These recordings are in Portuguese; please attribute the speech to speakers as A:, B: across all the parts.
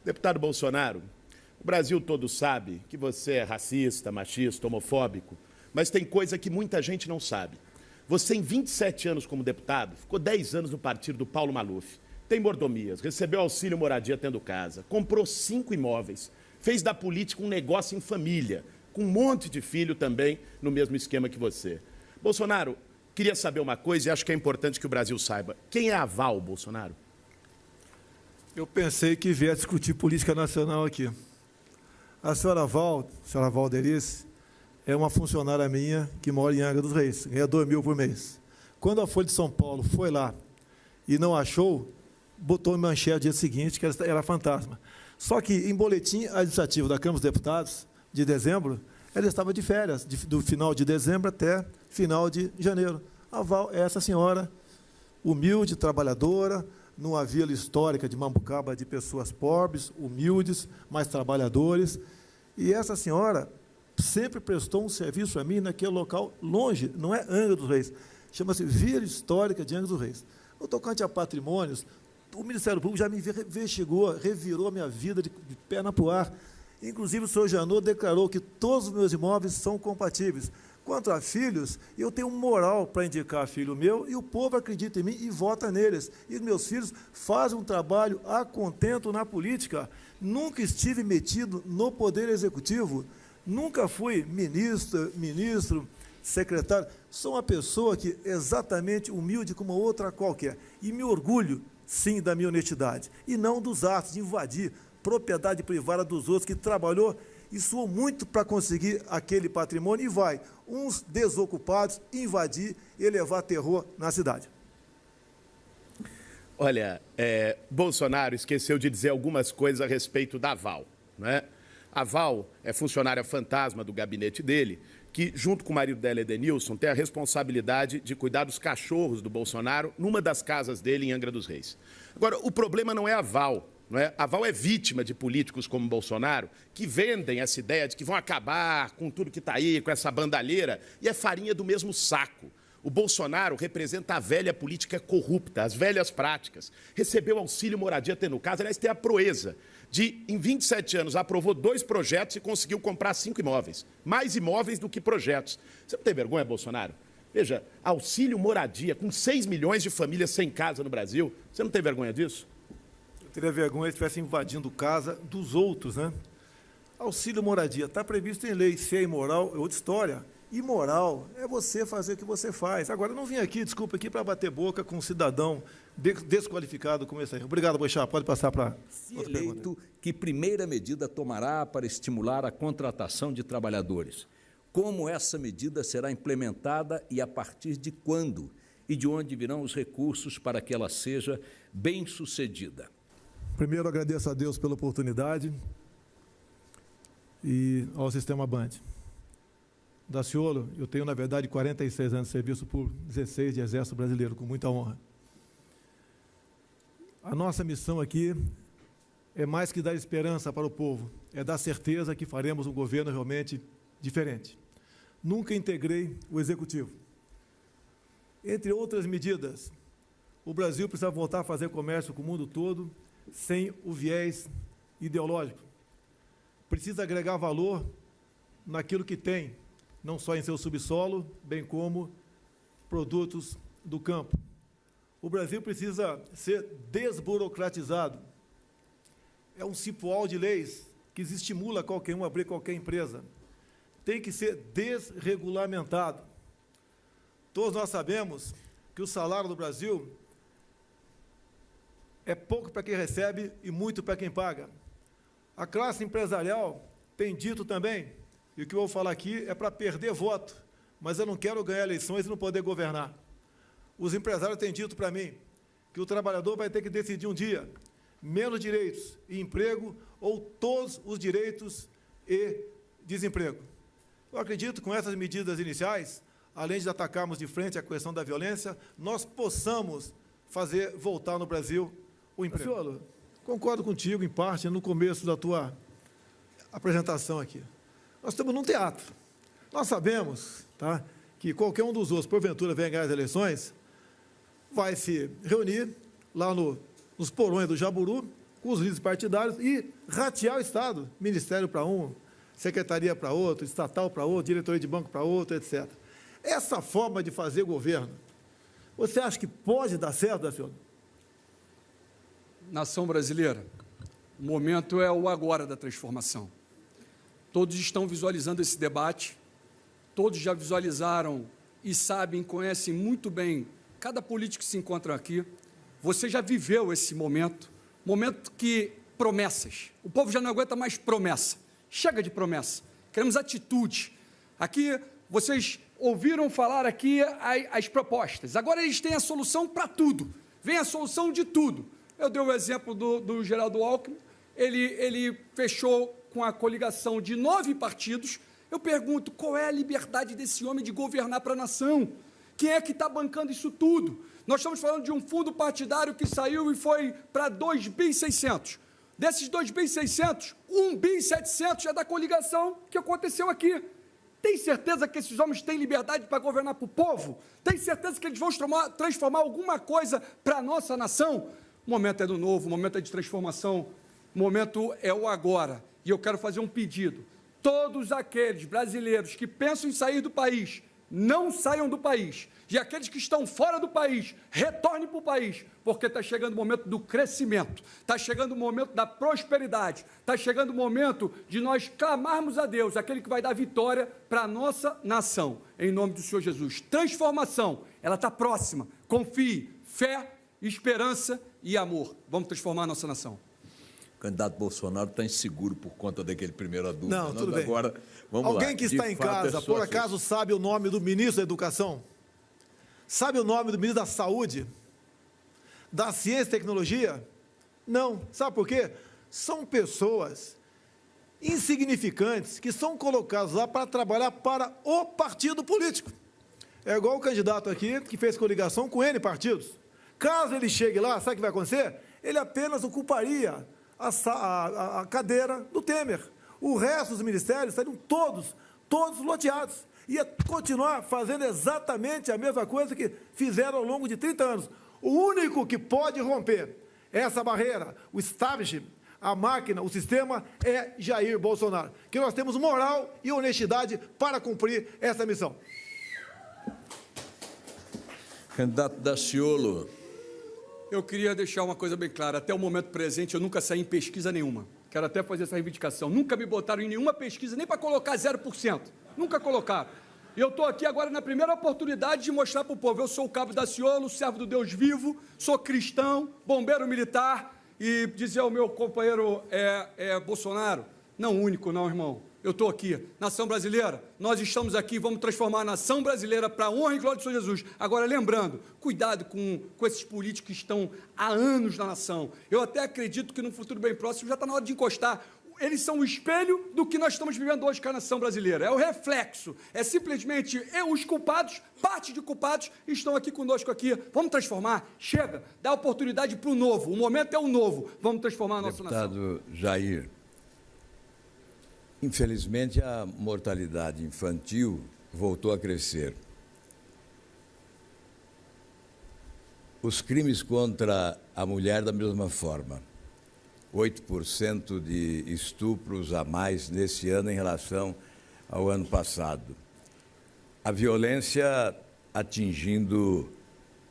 A: Deputado Bolsonaro, o Brasil todo sabe que você é racista, machista, homofóbico, mas tem coisa que muita gente não sabe. Você, em 27 anos como deputado, ficou 10 anos no partido do Paulo Maluf, tem mordomias, recebeu auxílio moradia tendo casa, comprou 5 imóveis, fez da política um negócio em família, com um monte de filho também no mesmo esquema que você. Bolsonaro, queria saber uma coisa e acho que é importante que o Brasil saiba. Quem é a Val, Bolsonaro?
B: Eu pensei que vier discutir política nacional aqui. A senhora Valderice, é uma funcionária minha que mora em Angra dos Reis, ganha 2 mil por mês. Quando a Folha de São Paulo foi lá e não achou, botou em manchete no dia seguinte que ela era fantasma. Só que, em boletim administrativo da Câmara dos Deputados, de dezembro, ela estava de férias, do final de dezembro até final de janeiro. A Val é essa senhora, humilde, trabalhadora, numa vila histórica de Mambucaba de pessoas pobres, humildes, mas trabalhadores. E essa senhora sempre prestou um serviço a mim naquele local longe, não é Angra dos Reis, chama-se Vila Histórica de Angra dos Reis. No tocante a patrimônios, o Ministério Público já me investigou, revirou a minha vida de perna para o ar. Inclusive, o senhor Janot declarou que todos os meus imóveis são compatíveis. Quanto a filhos, eu tenho moral para indicar filho meu e o povo acredita em mim e vota neles. E meus filhos fazem um trabalho a contento na política. Nunca estive metido no Poder Executivo, nunca fui ministro, secretário. Sou uma pessoa que exatamente humilde como outra qualquer. E me orgulho, sim, da minha honestidade. E não dos atos de invadir propriedade privada dos outros, que trabalhou e suou muito para conseguir aquele patrimônio, e vai, uns desocupados, invadir e levar terror na cidade.
A: Olha, Bolsonaro esqueceu de dizer algumas coisas a respeito da Val, não é? A Val é funcionária fantasma do gabinete dele, que, junto com o marido dela, Edenilson, tem a responsabilidade de cuidar dos cachorros do Bolsonaro numa das casas dele em Angra dos Reis. Agora, o problema não é a Val. Não é? A Val é vítima de políticos como Bolsonaro, que vendem essa ideia de que vão acabar com tudo que está aí, com essa bandalheira, e é farinha do mesmo saco. O Bolsonaro representa a velha política corrupta, as velhas práticas. Recebeu auxílio moradia tendo casa, aliás, tem a proeza de, em 27 anos, aprovou 2 projetos e conseguiu comprar 5 imóveis. Mais imóveis do que projetos. Você não tem vergonha, Bolsonaro? Veja, auxílio moradia com 6 milhões de famílias sem casa no Brasil. Você não tem vergonha disso?
B: Teria vergonha se estivesse invadindo casa dos outros, né? Auxílio moradia está previsto em lei. Se é imoral, é outra história. Imoral é você fazer o que você faz. Agora, eu não vim aqui, desculpa, aqui para bater boca com um cidadão desqualificado como esse aí. Obrigado, Boixá. Pode passar para outra pergunta.
C: Eleito, que primeira medida tomará para estimular a contratação de trabalhadores? Como essa medida será implementada e a partir de quando? E de onde virão os recursos para que ela seja bem-sucedida?
B: Primeiro, agradeço a Deus pela oportunidade e ao Sistema Band. Daciolo, eu tenho, na verdade, 46 anos de serviço público, 16 de Exército Brasileiro, com muita honra. A nossa missão aqui é mais que dar esperança para o povo, é dar certeza que faremos um governo realmente diferente. Nunca integrei o Executivo. Entre outras medidas, o Brasil precisa voltar a fazer comércio com o mundo todo, sem o viés ideológico. Precisa agregar valor naquilo que tem, não só em seu subsolo, bem como produtos do campo. O Brasil precisa ser desburocratizado. É um cipoal de leis que estimula qualquer um a abrir qualquer empresa. Tem que ser desregulamentado. Todos nós sabemos que o salário do Brasil é pouco para quem recebe e muito para quem paga. A classe empresarial tem dito também, e o que eu vou falar aqui é para perder voto, mas eu não quero ganhar eleições e não poder governar. Os empresários têm dito para mim que o trabalhador vai ter que decidir um dia menos direitos e emprego ou todos os direitos e desemprego. Eu acredito que com essas medidas iniciais, além de atacarmos de frente a questão da violência, nós possamos fazer voltar no Brasil o emprego. Senhor, concordo contigo, em parte, no começo da tua apresentação aqui. Nós estamos num teatro. Nós sabemos, tá, que qualquer um dos outros, porventura, venha ganhar as eleições, vai se reunir lá nos porões do Jaburu, com os líderes partidários e ratear o Estado, ministério para um, secretaria para outro, estatal para outro, diretoria de banco para outro, etc. Essa forma de fazer governo, você acha que pode dar certo, Daciolo?
D: Nação brasileira, o momento é o agora da transformação. Todos estão visualizando esse debate, todos já visualizaram e sabem, conhecem muito bem cada político que se encontra aqui. Você já viveu esse momento que promessas. O povo já não aguenta mais promessa. Chega de promessa. Queremos atitude. Aqui, vocês ouviram falar aqui as propostas. Agora eles têm a solução para tudo. Vem a solução de tudo. Eu dei o exemplo do Geraldo Alckmin. Ele fechou com a coligação de 9 partidos. Eu pergunto, qual é a liberdade desse homem de governar para a nação? Quem é que está bancando isso tudo? Nós estamos falando de um fundo partidário que saiu e foi para 2.600. Desses 2.600, 1.700 é da coligação que aconteceu aqui. Tem certeza que esses homens têm liberdade para governar para o povo? Tem certeza que eles vão transformar alguma coisa para a nossa nação? O momento é do novo, o momento é de transformação, o momento é o agora. E eu quero fazer um pedido. Todos aqueles brasileiros que pensam em sair do país, não saiam do país. E aqueles que estão fora do país, retornem para o país, porque está chegando o momento do crescimento, está chegando o momento da prosperidade, está chegando o momento de nós clamarmos a Deus, aquele que vai dar vitória para a nossa nação, em nome do Senhor Jesus. Transformação, ela está próxima. Confie, fé, esperança e amor. Vamos transformar a nossa nação.
C: O candidato Bolsonaro está inseguro por conta daquele primeiro adulto.
B: Não, tudo bem.
C: Agora, vamos lá.
B: Alguém que está em casa, por acaso, sabe o nome do ministro da Educação? Sabe o nome do ministro da Saúde? Da Ciência e Tecnologia? Não. Sabe por quê? São pessoas insignificantes que são colocadas lá para trabalhar para o partido político. É igual o candidato aqui, que fez coligação com N partidos. Caso ele chegue lá, sabe o que vai acontecer? Ele apenas ocuparia a cadeira do Temer. O resto dos ministérios estariam todos loteados. Ia continuar fazendo exatamente a mesma coisa que fizeram ao longo de 30 anos. O único que pode romper essa barreira, o establishment, a máquina, o sistema, é Jair Bolsonaro. Que nós temos moral e honestidade para cumprir essa missão.
C: Candidato Daciolo.
D: Eu queria deixar uma coisa bem clara. Até o momento presente, eu nunca saí em pesquisa nenhuma. Quero até fazer essa reivindicação. Nunca me botaram em nenhuma pesquisa, nem para colocar 0%. Nunca colocaram. E eu estou aqui agora na primeira oportunidade de mostrar para o povo. Eu sou o Cabo Daciolo, servo do Deus vivo, sou cristão, bombeiro militar, e dizer ao meu companheiro Bolsonaro, não único não, irmão, eu estou aqui, nação brasileira, nós estamos aqui, vamos transformar a nação brasileira para a honra e glória do Senhor Jesus. Agora, lembrando, cuidado com esses políticos que estão há anos na nação. Eu até acredito que no futuro bem próximo já está na hora de encostar. Eles são o espelho do que nós estamos vivendo hoje com a nação brasileira. É o reflexo. É simplesmente os culpados, parte de culpados, estão aqui conosco aqui. Vamos transformar. Chega. Dá oportunidade para o novo. O momento é o novo. Vamos transformar a nossa nação.
E: Deputado Jair, infelizmente a mortalidade infantil voltou a crescer. Os crimes contra a mulher da mesma forma. 8% de estupros a mais nesse ano em relação ao ano passado. A violência atingindo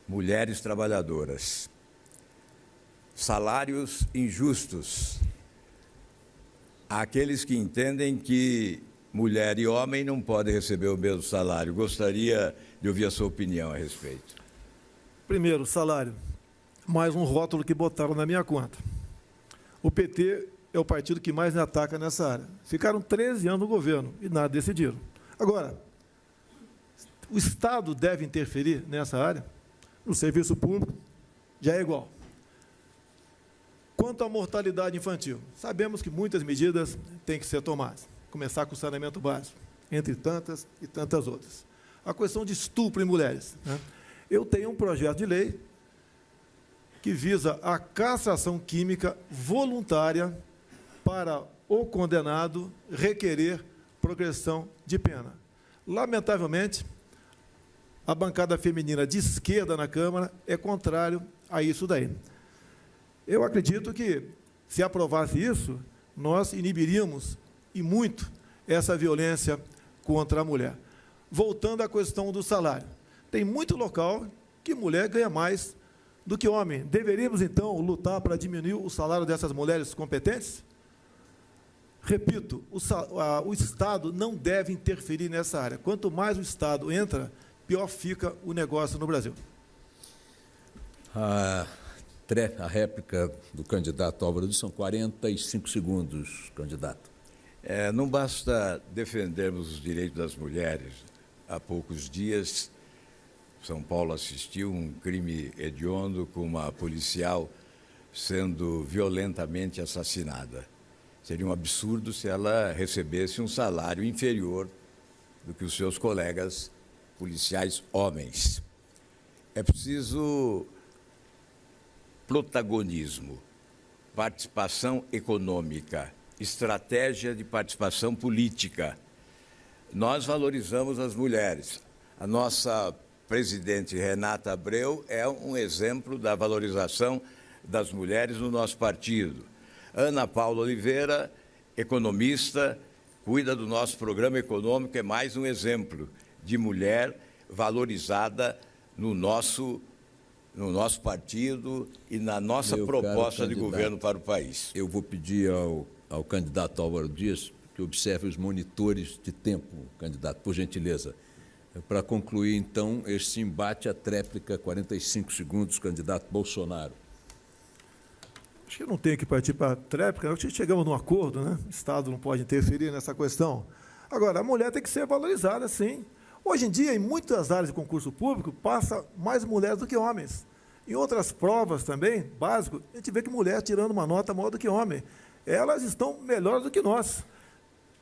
E: mulheres trabalhadoras. Salários injustos. Há aqueles que entendem que mulher e homem não podem receber o mesmo salário. Gostaria de ouvir a sua opinião a respeito.
B: Primeiro, salário. Mais um rótulo que botaram na minha conta. O PT é o partido que mais me ataca nessa área. Ficaram 13 anos no governo e nada decidiram. Agora, o Estado deve interferir nessa área? No serviço público, já é igual. Quanto à mortalidade infantil, sabemos que muitas medidas têm que ser tomadas. Começar com o saneamento básico, entre tantas e tantas outras. A questão de estupro em mulheres, né? Eu tenho um projeto de lei que visa a castração química voluntária para o condenado requerer progressão de pena. Lamentavelmente, a bancada feminina de esquerda na Câmara é contrário a isso daí. Eu acredito que Se aprovasse isso, nós inibiríamos, e muito, essa violência contra a mulher. Voltando à questão do salário. Tem muito local que mulher ganha mais do que homem. Deveríamos, então, lutar para diminuir o salário dessas mulheres competentes? Repito, o Estado não deve interferir nessa área. Quanto mais o Estado entra, pior fica o negócio no Brasil.
C: A réplica do candidato Álvaro Dias são 45 segundos, candidato.
E: Não basta defendermos os direitos das mulheres. Há poucos dias, São Paulo assistiu um crime hediondo com uma policial sendo violentamente assassinada. Seria um absurdo se ela recebesse um salário inferior do que os seus colegas policiais homens. É preciso protagonismo, participação econômica, estratégia de participação política. Nós valorizamos as mulheres. A nossa presidente Renata Abreu é um exemplo da valorização das mulheres no nosso partido. Ana Paula Oliveira, economista, cuida do nosso programa econômico, é mais um exemplo de mulher valorizada no nosso partido e na nossa proposta de governo para o país.
C: Eu vou pedir ao candidato Álvaro Dias que observe os monitores de tempo, candidato, por gentileza. Para concluir, então, este embate, a tréplica, 45 segundos, candidato Bolsonaro.
B: Acho que eu não tenho que partir para a tréplica, acho que chegamos num acordo, né? O Estado não pode interferir nessa questão. Agora, a mulher tem que ser valorizada, sim. Hoje em dia, em muitas áreas de concurso público, passa mais mulheres do que homens. Em outras provas também, básico, a gente vê que mulher tirando uma nota maior do que homem. Elas estão melhores do que nós.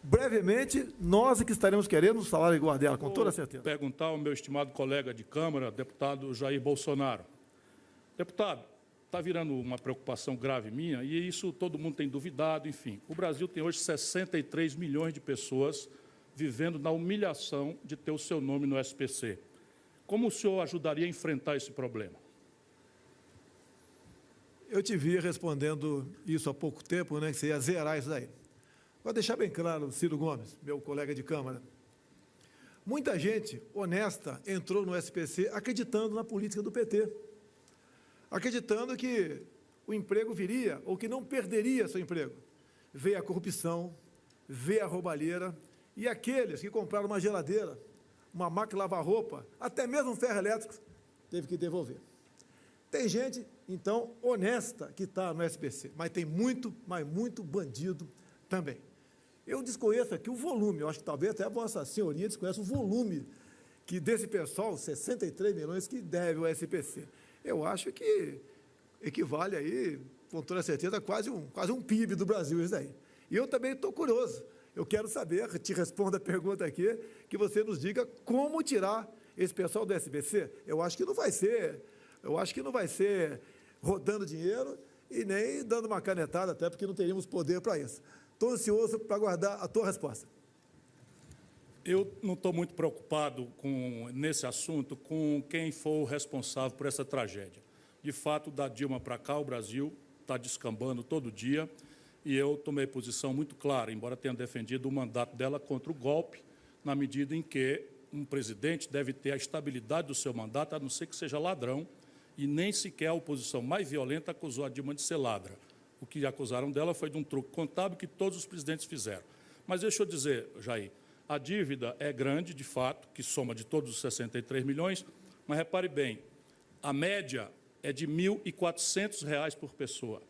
B: Brevemente, nós é que estaremos querendo o salário igual a dela, com toda certeza.
F: Vou perguntar ao meu estimado colega de Câmara, deputado Jair Bolsonaro. Deputado, está virando uma preocupação grave minha, e isso todo mundo tem duvidado, enfim. O Brasil tem hoje 63 milhões de pessoas vivendo na humilhação de ter o seu nome no SPC. Como o senhor ajudaria a enfrentar esse problema?
B: Eu te vi respondendo isso há pouco tempo, né, que você ia zerar isso daí. Vou deixar bem claro, Ciro Gomes, meu colega de Câmara. Muita gente honesta entrou no SPC acreditando na política do PT, acreditando que o emprego viria ou que não perderia seu emprego. Veio a corrupção, veio a roubalheira, e aqueles que compraram uma geladeira, uma máquina de lavar roupa, até mesmo um ferro elétrico, teve que devolver. Tem gente, então, honesta que está no SPC, mas tem muito, mas muito bandido também. Eu desconheço aqui o volume, eu acho que talvez até a Vossa Senhoria desconheça o volume que desse pessoal, 63 milhões, que deve ao SPC. Eu acho que equivale aí, com toda certeza, quase um PIB do Brasil isso daí. E eu também estou curioso. Eu quero saber, te respondo a pergunta aqui, que você nos diga como tirar esse pessoal do SPC. Eu acho que não vai ser rodando dinheiro e nem dando uma canetada, até porque não teríamos poder para isso. Estou ansioso para aguardar a tua resposta.
F: Eu não estou muito preocupado nesse assunto com quem for o responsável por essa tragédia. De fato, da Dilma para cá, o Brasil está descambando todo dia, e eu tomei posição muito clara, embora tenha defendido o mandato dela contra o golpe, na medida em que um presidente deve ter a estabilidade do seu mandato, a não ser que seja ladrão, e nem sequer a oposição mais violenta acusou a Dilma de ser ladra. O que acusaram dela foi de um truque contábil que todos os presidentes fizeram. Mas deixa eu dizer, Jair, a dívida é grande, de fato, que soma de todos os 63 milhões, mas repare bem, a média é de R$ 1.400 por pessoa.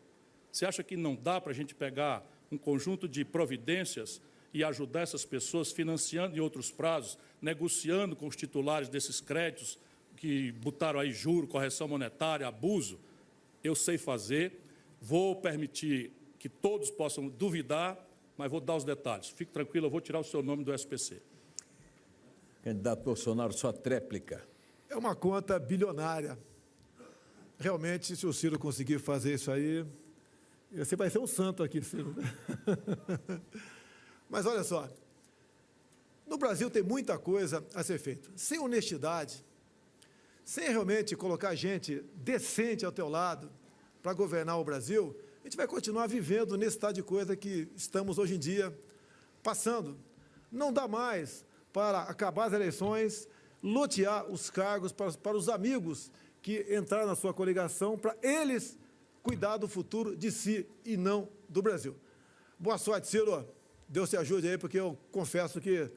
F: Você acha que não dá para a gente pegar um conjunto de providências e ajudar essas pessoas financiando em outros prazos, negociando com os titulares desses créditos que botaram aí juro, correção monetária, abuso? Eu sei fazer, vou permitir que todos possam duvidar, mas vou dar os detalhes. Fique tranquilo, eu vou tirar o seu nome do SPC.
C: Candidato Bolsonaro, sua tréplica.
B: É uma conta bilionária. Realmente, se o Ciro conseguir fazer isso aí, você vai ser um santo aqui, Ciro. Mas olha só, no Brasil tem muita coisa a ser feita. Sem honestidade, sem realmente colocar gente decente ao teu lado para governar o Brasil, a a gente vai continuar vivendo nesse estado de coisa que estamos hoje em dia passando. Não dá mais para acabar as eleições, lotear os cargos para os amigos que entraram na sua coligação, para eles cuidar do futuro de si e não do Brasil. Boa sorte, Ciro. Deus te ajude aí, porque eu confesso que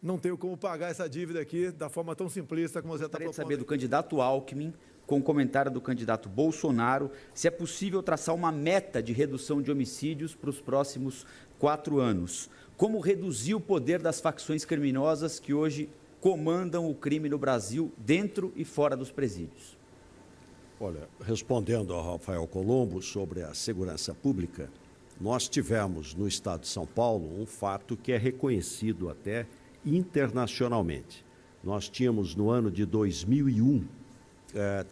B: não tenho como pagar essa dívida aqui da forma tão simplista como você está propondo.
G: Gostaria de saber do candidato Alckmin, com o comentário do candidato Bolsonaro, se é possível traçar uma meta de redução de homicídios para os próximos 4 anos. Como reduzir o poder das facções criminosas que hoje comandam o crime no Brasil, dentro e fora dos presídios?
H: Olha, respondendo ao Rafael Colombo sobre a segurança pública, nós tivemos no estado de São Paulo um fato que é reconhecido até internacionalmente. Nós tínhamos no ano de 2001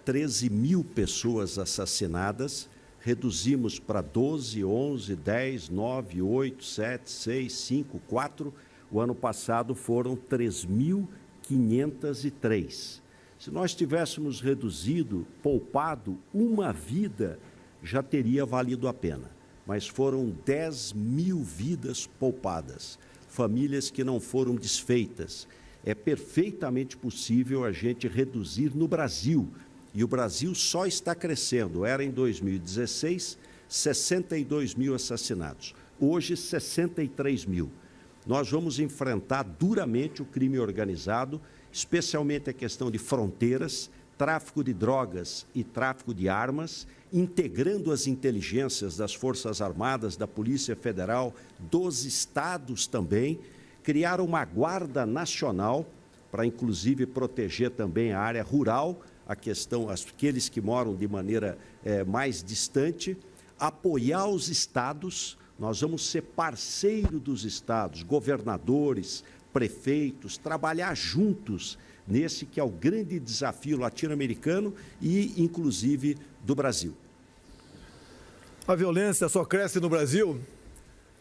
H: 13 mil pessoas assassinadas, reduzimos para 12, 11, 10, 9, 8, 7, 6, 5, 4. O ano passado foram 3.503. Se nós tivéssemos reduzido, poupado uma vida, já teria valido a pena. Mas foram 10 mil vidas poupadas, famílias que não foram desfeitas. É perfeitamente possível a gente reduzir no Brasil, e o Brasil só está crescendo. Era em 2016, 62 mil assassinados. Hoje, 63 mil. Nós vamos enfrentar duramente o crime organizado, especialmente a questão de fronteiras, tráfico de drogas e tráfico de armas, integrando as inteligências das Forças Armadas, da Polícia Federal, dos estados também, criar uma guarda nacional para, inclusive, proteger também a área rural, a questão, aqueles que moram de maneira mais distante, apoiar os estados. Nós vamos ser parceiro dos estados, governadores, prefeitos, trabalhar juntos nesse que é o grande desafio latino-americano e, inclusive, do Brasil.
B: A violência só cresce no Brasil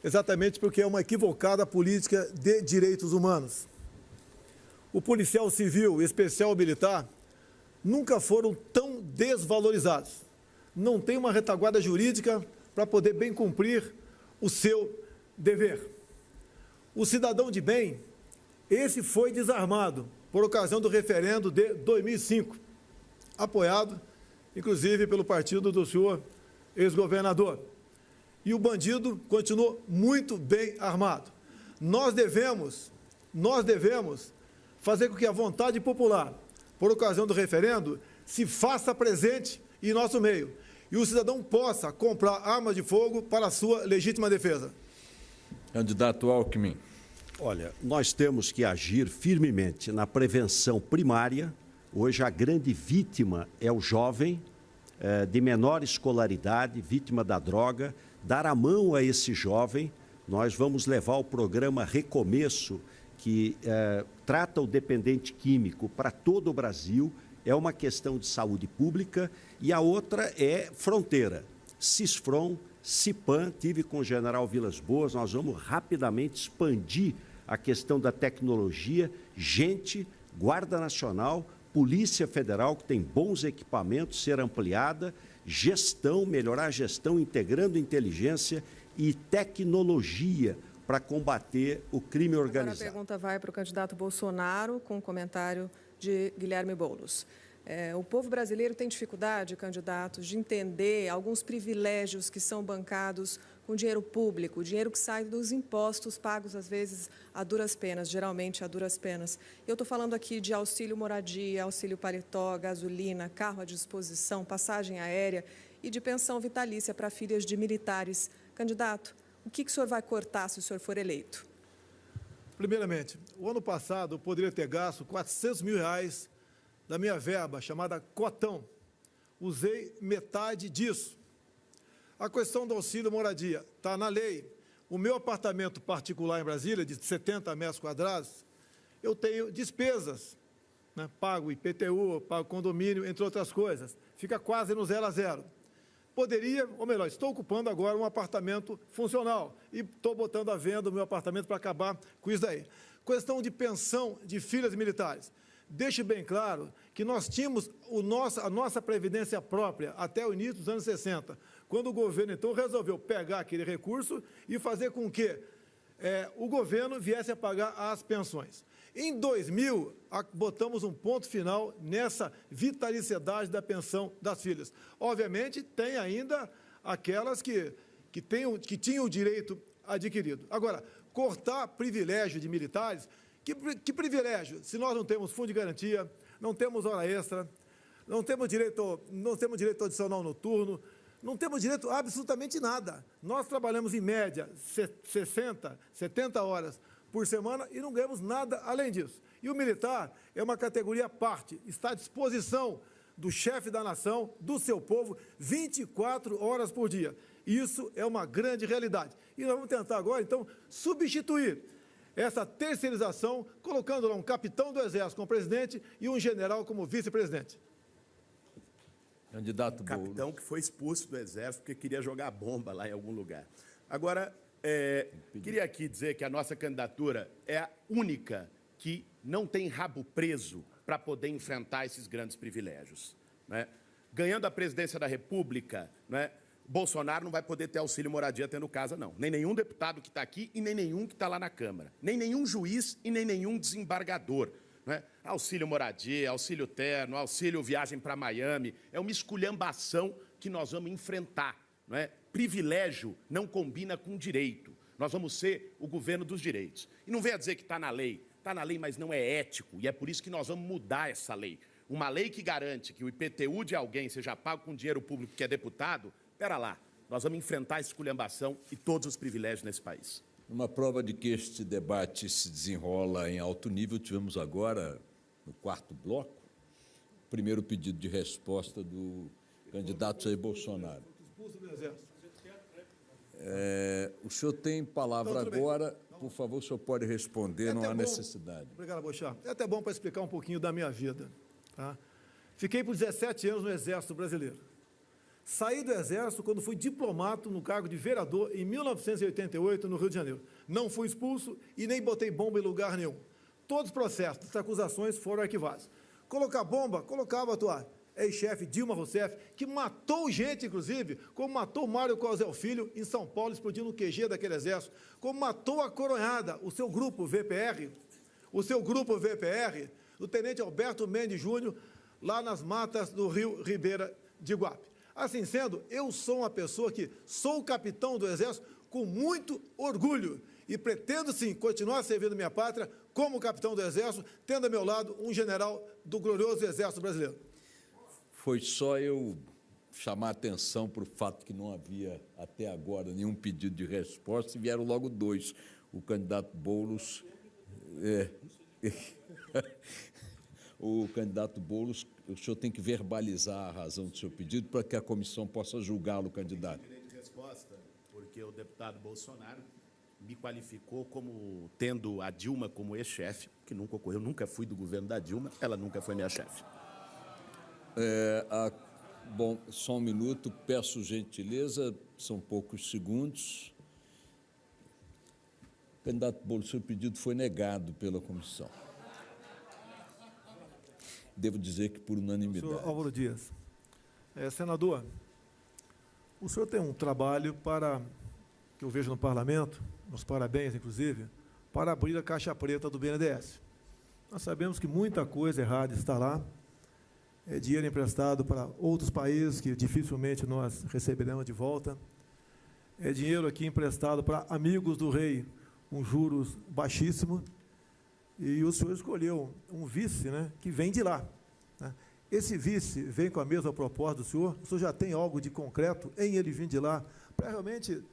B: exatamente porque é uma equivocada política de direitos humanos. O policial civil e especial militar nunca foram tão desvalorizados. Não tem uma retaguarda jurídica para poder bem cumprir o seu dever. O cidadão de bem, esse foi desarmado por ocasião do referendo de 2005, apoiado, inclusive, pelo partido do senhor ex-governador. E o bandido continuou muito bem armado. Nós devemos fazer com que a vontade popular, por ocasião do referendo, se faça presente em nosso meio e o cidadão possa comprar armas de fogo para a sua legítima defesa.
C: Candidato Alckmin.
H: Olha, nós temos que agir firmemente na prevenção primária. Hoje a grande vítima é o jovem, de menor escolaridade, vítima da droga. Dar a mão a esse jovem, nós vamos levar o programa Recomeço, que trata o dependente químico para todo o Brasil. É uma questão de saúde pública. E a outra é fronteira. CISFRON, CIPAM, tive com o general Vilas Boas, nós vamos rapidamente expandir a questão da tecnologia, gente, Guarda Nacional, Polícia Federal, que tem bons equipamentos, ser ampliada, gestão, melhorar a gestão, integrando inteligência e tecnologia para combater o crime organizado.
I: Agora a pergunta vai para o candidato Bolsonaro, com o comentário de Guilherme Boulos. O povo brasileiro tem dificuldade, candidatos, de entender alguns privilégios que são bancados com dinheiro público, dinheiro que sai dos impostos pagos, às vezes, a duras penas, geralmente a duras penas. Eu estou falando aqui de auxílio moradia, auxílio paletó, gasolina, carro à disposição, passagem aérea e de pensão vitalícia para filhas de militares. Candidato, o que o senhor vai cortar se o senhor for eleito?
B: Primeiramente, o ano passado eu poderia ter gasto R$400 mil da minha verba, chamada cotão. Usei metade disso. A questão do auxílio moradia está na lei. O meu apartamento particular em Brasília, de 70 metros quadrados, eu tenho despesas, né? Pago IPTU, pago condomínio, entre outras coisas. Fica quase no 0 a 0. Poderia, ou melhor, estou ocupando agora um apartamento funcional e estou botando à venda o meu apartamento para acabar com isso daí. Questão de pensão de filhas militares. Deixe bem claro que nós tínhamos a nossa previdência própria até o início dos anos 60, quando o governo, então, resolveu pegar aquele recurso e fazer com que o governo viesse a pagar as pensões. Em 2000, botamos um ponto final nessa vitaliciedade da pensão das filhas. Obviamente, tem ainda aquelas que tinham o direito adquirido. Agora, cortar privilégio de militares, que privilégio? Se nós não temos fundo de garantia, não temos hora extra, não temos direito adicional noturno, não temos direito a absolutamente nada. Nós trabalhamos, em média, 60, 70 horas por semana e não ganhamos nada além disso. E o militar é uma categoria à parte, está à disposição do chefe da nação, do seu povo, 24 horas por dia. Isso é uma grande realidade. E nós vamos tentar agora, então, substituir essa terceirização, colocando lá um capitão do Exército como presidente e um general como vice-presidente.
C: Candidato Boulos.
A: Capitão que foi expulso do Exército porque queria jogar bomba lá em algum lugar. Agora, queria aqui dizer que a nossa candidatura é a única que não tem rabo preso para poder enfrentar esses grandes privilégios, né? Ganhando a presidência da República, né, Bolsonaro não vai poder ter auxílio moradia tendo casa, não. Nem nenhum deputado que está aqui e nem nenhum que está lá na Câmara. Nem nenhum juiz e nem nenhum desembargador, né? Auxílio moradia, auxílio terno, auxílio viagem para Miami. É uma esculhambação que nós vamos enfrentar, não é? Privilégio não combina com direito. Nós vamos ser o governo dos direitos. E não venha dizer que está na lei. Está na lei, mas não é ético. E é por isso que nós vamos mudar essa lei. Uma lei que garante que o IPTU de alguém seja pago com dinheiro público que é deputado, espera lá. Nós vamos enfrentar a esculhambação e todos os privilégios nesse país.
C: Uma prova de que este debate se desenrola em alto nível, tivemos agora, no quarto bloco, o primeiro pedido de resposta do candidato Jair Bolsonaro. O senhor tem palavra agora. Por favor, o senhor pode responder, não há necessidade.
B: Obrigado, Bochá. É até bom para explicar um pouquinho da minha vida. Tá? Fiquei por 17 anos no Exército Brasileiro. Saí do Exército quando fui diplomata no cargo de vereador em 1988, no Rio de Janeiro. Não fui expulso e nem botei bomba em lugar nenhum. Todos os processos, as acusações foram arquivados. Colocar bomba, colocava atuar. Ex-chefe Dilma Rousseff, que matou gente, inclusive, como matou Mário Cosel Filho em São Paulo, explodindo o QG daquele exército, como matou a Coronhada, o seu grupo VPR, o tenente Alberto Mendes Júnior, lá nas matas do Rio Ribeira de Iguape. Assim sendo, eu sou uma pessoa que sou capitão do Exército com muito orgulho e pretendo, sim, continuar servindo minha pátria como capitão do Exército, tendo a meu lado um general do glorioso Exército Brasileiro.
C: Foi só eu chamar a atenção para o fato que não havia, até agora, nenhum pedido de resposta, e vieram logo dois. O candidato Boulos... O candidato Boulos, o senhor tem que verbalizar a razão do seu pedido para que a comissão possa julgá-lo, candidato.
A: Eu direito de resposta, porque o deputado Bolsonaro me qualificou como tendo a Dilma como ex-chefe, que nunca ocorreu, nunca fui do governo da Dilma, ela nunca foi minha chefe.
C: Bom, só um minuto, peço gentileza, são poucos segundos. Candidato Boulos, seu pedido foi negado pela comissão. Devo dizer que por unanimidade.
B: Senhor Álvaro Dias, senador, o senhor tem um trabalho que eu vejo no parlamento, nos parabéns, inclusive, para abrir a caixa preta do BNDES. Nós sabemos que muita coisa errada está lá, é dinheiro emprestado para outros países que dificilmente nós receberemos de volta, é dinheiro aqui emprestado para amigos do rei, com juros baixíssimos, e o senhor escolheu um vice, né, que vem de lá. Né? Esse vice vem com a mesma proposta do senhor? O senhor já tem algo de concreto em ele vir de lá, para realmente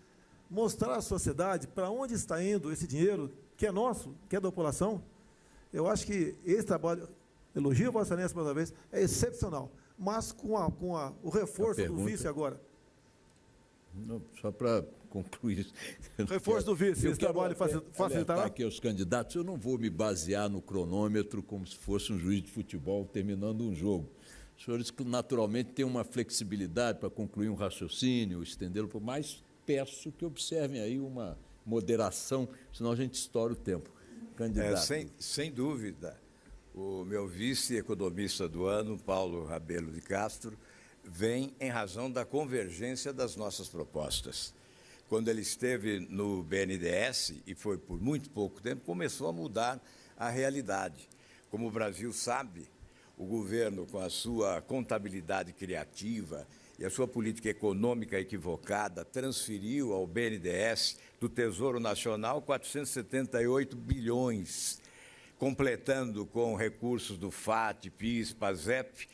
B: mostrar à sociedade para onde está indo esse dinheiro, que é nosso, que é da população? Eu acho que esse trabalho, elogio a Vossa Excelência mais uma vez, é excepcional, mas com o reforço do vice agora.
C: Não, só para concluir.
B: Reforço do vice, esse trabalho facilitará?
C: Aqui aos candidatos, eu não vou me basear no cronômetro como se fosse um juiz de futebol terminando um jogo. Os senhores que naturalmente têm uma flexibilidade para concluir um raciocínio, estendê-lo, mas peço que observem aí uma moderação, senão a gente estoura o tempo. Candidato.
E: Sem dúvida, o meu vice-economista do ano, Paulo Rabelo de Castro, vem em razão da convergência das nossas propostas. Quando ele esteve no BNDES, e foi por muito pouco tempo, começou a mudar a realidade. Como o Brasil sabe, o governo, com a sua contabilidade criativa e a sua política econômica equivocada, transferiu ao BNDES do Tesouro Nacional 478 bilhões, completando com recursos do FAT, PIS, PASEP,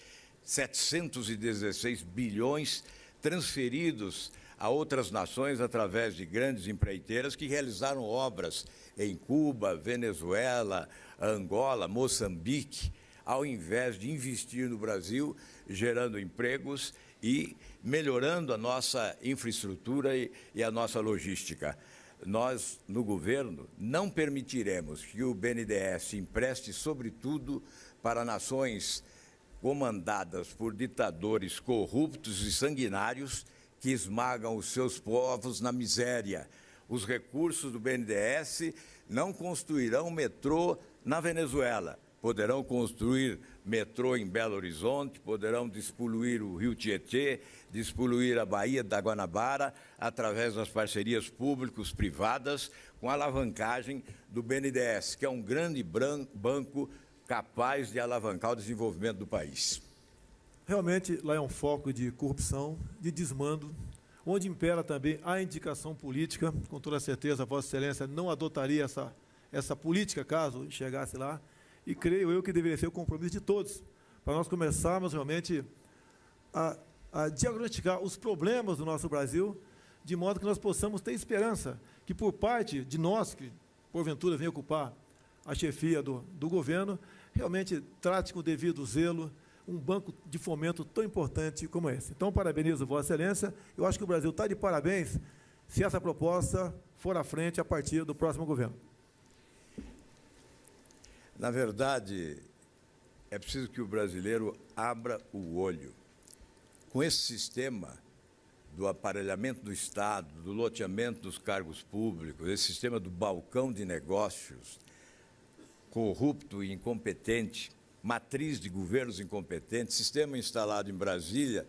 E: 716 bilhões transferidos a outras nações através de grandes empreiteiras que realizaram obras em Cuba, Venezuela, Angola, Moçambique, ao invés de investir no Brasil, gerando empregos e melhorando a nossa infraestrutura e a nossa logística. Nós, no governo, não permitiremos que o BNDES empreste, sobretudo, para nações comandadas por ditadores corruptos e sanguinários que esmagam os seus povos na miséria. Os recursos do BNDES não construirão metrô na Venezuela, poderão construir metrô em Belo Horizonte, poderão despoluir o Rio Tietê, despoluir a Baía da Guanabara, através das parcerias públicos-privadas, com a alavancagem do BNDES, que é um grande banco capaz de alavancar o desenvolvimento do país.
B: Realmente, lá é um foco de corrupção, de desmando, onde impera também a indicação política. Com toda certeza, a Vossa Excelência não adotaria essa política, caso chegasse lá, e creio eu que deveria ser o compromisso de todos, para nós começarmos realmente a diagnosticar os problemas do nosso Brasil, de modo que nós possamos ter esperança que, por parte de nós, que porventura vem ocupar a chefia do governo, realmente trate com o devido zelo um banco de fomento tão importante como esse. Então, parabenizo Vossa Excelência. Eu acho que o Brasil está de parabéns se essa proposta for à frente a partir do próximo governo.
E: Na verdade, é preciso que o brasileiro abra o olho. Com esse sistema do aparelhamento do Estado, do loteamento dos cargos públicos, esse sistema do balcão de negócios, corrupto e incompetente, matriz de governos incompetentes, sistema instalado em Brasília,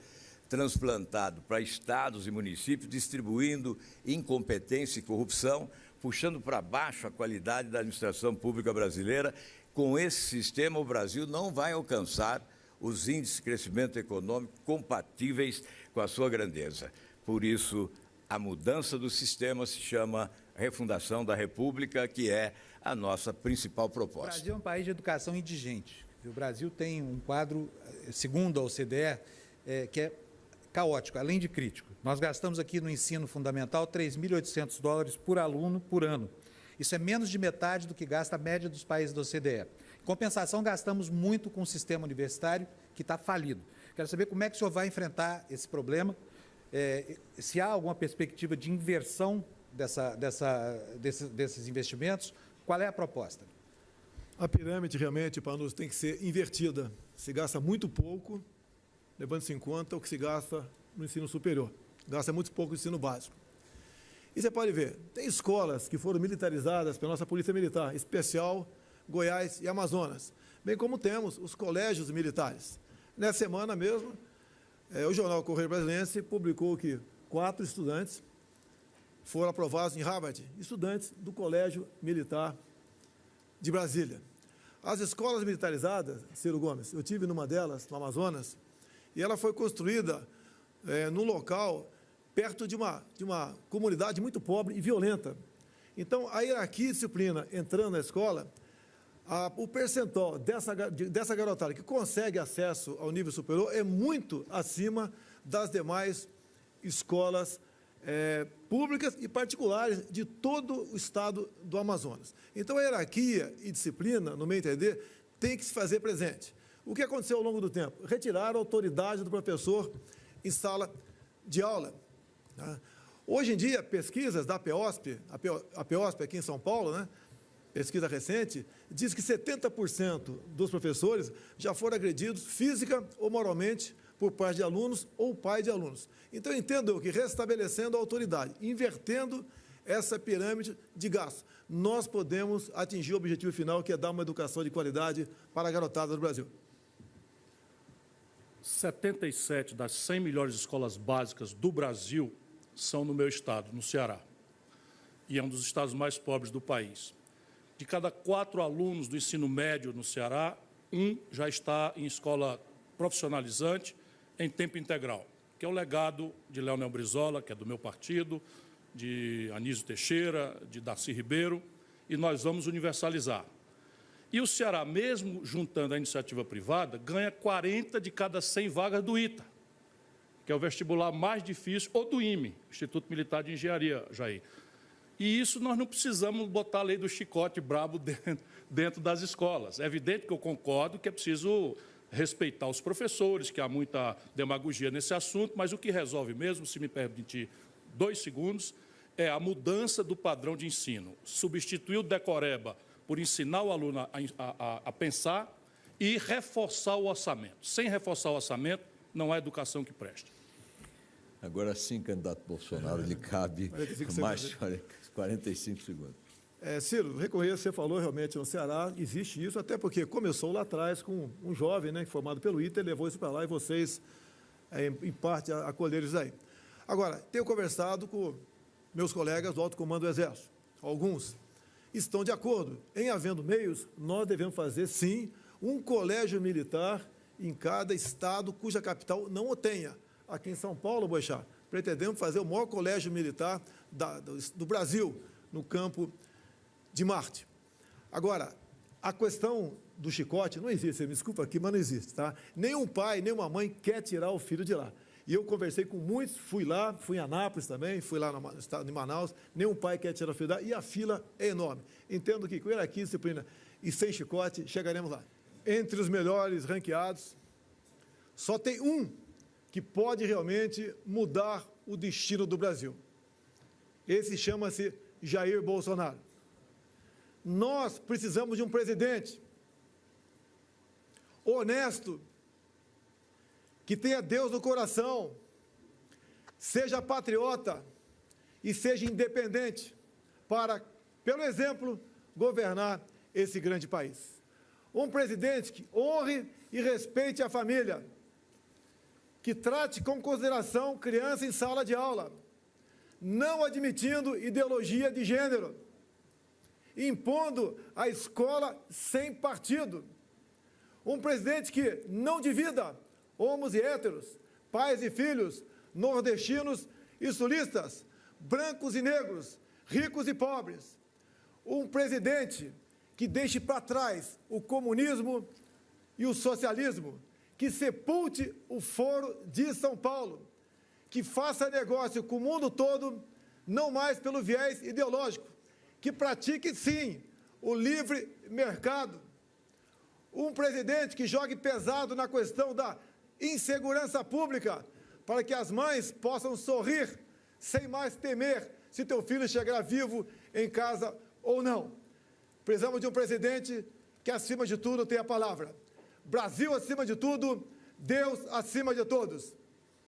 E: transplantado para estados e municípios, distribuindo incompetência e corrupção, puxando para baixo a qualidade da administração pública brasileira. Com esse sistema, o Brasil não vai alcançar os índices de crescimento econômico compatíveis com a sua grandeza. Por isso, a mudança do sistema se chama refundação da República, que é a nossa principal proposta.
J: O Brasil é um país de educação indigente. O Brasil tem um quadro, segundo a OCDE, que é caótico, além de crítico. Nós gastamos aqui no ensino fundamental $3.800 por aluno por ano. Isso é menos de metade do que gasta a média dos países da OCDE. Em compensação, gastamos muito com o sistema universitário, que está falido. Quero saber como é que o senhor vai enfrentar esse problema, se há alguma perspectiva de inversão desses investimentos, qual é a proposta?
B: A pirâmide, realmente, para nós, tem que ser invertida. Se gasta muito pouco, levando-se em conta o que se gasta no ensino superior. Gasta muito pouco no ensino básico. E você pode ver, tem escolas que foram militarizadas pela nossa Polícia Militar, especial Goiás e Amazonas, bem como temos os colégios militares. Nessa semana mesmo, o jornal Correio Brasiliense publicou que 4 estudantes foram aprovados em Harvard, estudantes do Colégio Militar de Brasília. As escolas militarizadas, Ciro Gomes, eu tive numa delas, no Amazonas, e ela foi construída num local perto de uma comunidade muito pobre e violenta. Então, a hierarquia e disciplina entrando na escola, o percentual dessa garotada que consegue acesso ao nível superior é muito acima das demais escolas públicas e particulares de todo o estado do Amazonas. Então, a hierarquia e disciplina, no meu entender, tem que se fazer presente. O que aconteceu ao longo do tempo? Retirar a autoridade do professor em sala de aula. Hoje em dia, pesquisas da PEOSP, a PEOSP aqui em São Paulo, pesquisa recente, diz que 70% dos professores já foram agredidos física ou moralmente por parte de alunos ou pai de alunos. Então, entendo que restabelecendo a autoridade, invertendo essa pirâmide de gasto, nós podemos atingir o objetivo final, que é dar uma educação de qualidade para a garotada do Brasil.
F: 77 das 100 melhores escolas básicas do Brasil são no meu estado, no Ceará. E é um dos estados mais pobres do país. De cada 4 alunos do ensino médio no Ceará, 1 já está em escola profissionalizante em tempo integral, que é o legado de Leonel Brizola, que é do meu partido, de Anísio Teixeira, de Darcy Ribeiro, e nós vamos universalizar. E o Ceará, mesmo juntando a iniciativa privada, ganha 40 de cada 100 vagas do ITA, que é o vestibular mais difícil, ou do IME, Instituto Militar de Engenharia, Jair. E isso nós não precisamos botar a lei do chicote brabo dentro das escolas. É evidente que eu concordo que é preciso respeitar os professores, que há muita demagogia nesse assunto, mas o que resolve mesmo, se me permitir 2 segundos, é a mudança do padrão de ensino. Substituir o decoreba por ensinar o aluno a pensar e reforçar o orçamento. Sem reforçar o orçamento, não há educação que preste.
C: Agora sim, candidato Bolsonaro, lhe cabe mais 45 segundos.
B: Ciro, recorrer, você falou realmente no Ceará, existe isso, até porque começou lá atrás com um jovem, né, formado pelo ITA, levou isso para lá e vocês, em parte, acolheram isso aí. Agora, tenho conversado com meus colegas do Alto Comando do Exército, alguns estão de acordo. Em havendo meios, nós devemos fazer, sim, um colégio militar em cada estado cuja capital não o tenha. Aqui em São Paulo, Boechat, pretendemos fazer o maior colégio militar do Brasil, no campo de Marte. Agora, a questão do chicote não existe, você me desculpa aqui, mas não existe, tá? Nenhum pai, nenhuma mãe quer tirar o filho de lá. E eu conversei com muitos, fui lá, fui em Anápolis também, fui lá no estado de Manaus, nenhum pai quer tirar o filho de lá, e a fila é enorme. Entendo que com hierarquia, disciplina e sem chicote, chegaremos lá. Entre os melhores ranqueados, só tem um que pode realmente mudar o destino do Brasil. Esse chama-se Jair Bolsonaro. Nós precisamos de um presidente honesto, que tenha Deus no coração, seja patriota e seja independente para, pelo exemplo, governar esse grande país. Um presidente que honre e respeite a família, que trate com consideração criança em sala de aula, não admitindo ideologia de gênero, impondo a escola sem partido. Um presidente que não divida homos e héteros, pais e filhos, nordestinos e sulistas, brancos e negros, ricos e pobres. Um presidente que deixe para trás o comunismo e o socialismo, que sepulte o Foro de São Paulo, que faça negócio com o mundo todo, não mais pelo viés ideológico, que pratique, sim, o livre mercado. Um presidente que jogue pesado na questão da insegurança pública, para que as mães possam sorrir sem mais temer se teu filho chegará vivo em casa ou não. Precisamos de um presidente que, acima de tudo, tenha a palavra. Brasil acima de tudo, Deus acima de todos.